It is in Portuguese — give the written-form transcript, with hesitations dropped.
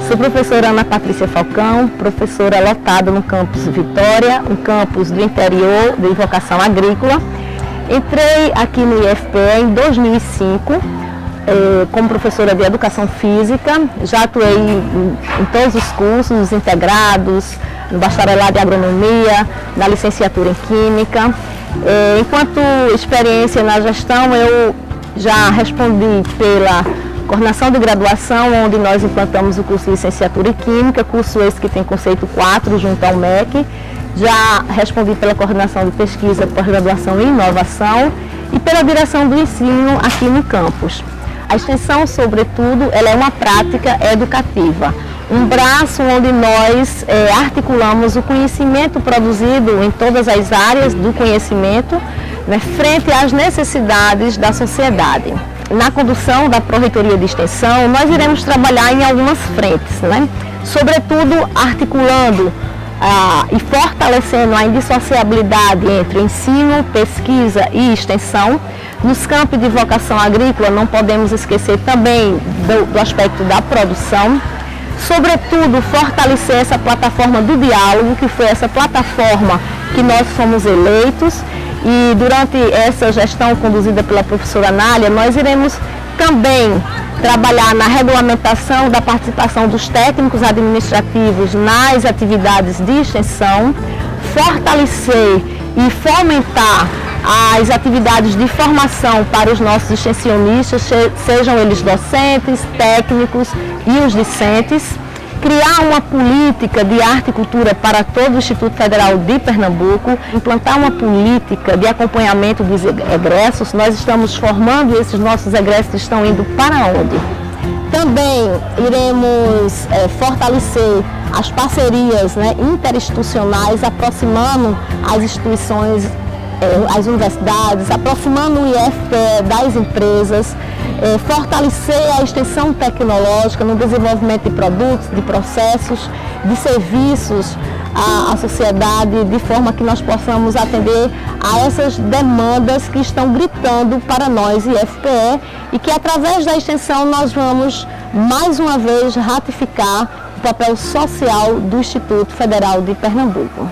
Sou professora Ana Patrícia Falcão, professora lotada no campus Vitória, um campus do interior de vocação agrícola. Entrei aqui no IFPE em 2005 como professora de Educação Física. Já atuei em todos os cursos integrados, no bacharelado em Agronomia, na licenciatura em Química. Enquanto experiência na gestão, eu já respondi pela coordenação de graduação, onde nós implantamos o curso de licenciatura em Química, curso esse que tem conceito 4 junto ao MEC. Já respondi pela coordenação de pesquisa, pós-graduação e inovação e pela direção do ensino aqui no campus. A extensão, sobretudo, ela é uma prática educativa, um braço onde nós articulamos o conhecimento produzido em todas as áreas do conhecimento, né, frente às necessidades da sociedade. Na condução da Pró-Reitoria de Extensão, nós iremos trabalhar em algumas frentes, né? Sobretudo articulando e fortalecendo a indissociabilidade entre ensino, pesquisa e extensão. Nos campos de vocação agrícola, não podemos esquecer também do aspecto da produção. Sobretudo, fortalecer essa plataforma do diálogo, que foi essa plataforma que nós fomos eleitos. E durante essa gestão conduzida pela professora Nália, nós iremos também trabalhar na regulamentação da participação dos técnicos administrativos nas atividades de extensão, fortalecer e fomentar as atividades de formação para os nossos extensionistas, sejam eles docentes, técnicos e os discentes, criar uma política de arte e cultura para todo o Instituto Federal de Pernambuco, implantar uma política de acompanhamento dos egressos. Nós estamos formando, esses nossos egressos estão indo para onde? Também iremos fortalecer as parcerias, né, interinstitucionais, aproximando as instituições, as universidades, aproximando o IFPE das empresas, fortalecer a extensão tecnológica no desenvolvimento de produtos, de processos, de serviços à sociedade, de forma que nós possamos atender a essas demandas que estão gritando para nós, IFPE, e que através da extensão nós vamos mais uma vez ratificar o papel social do Instituto Federal de Pernambuco.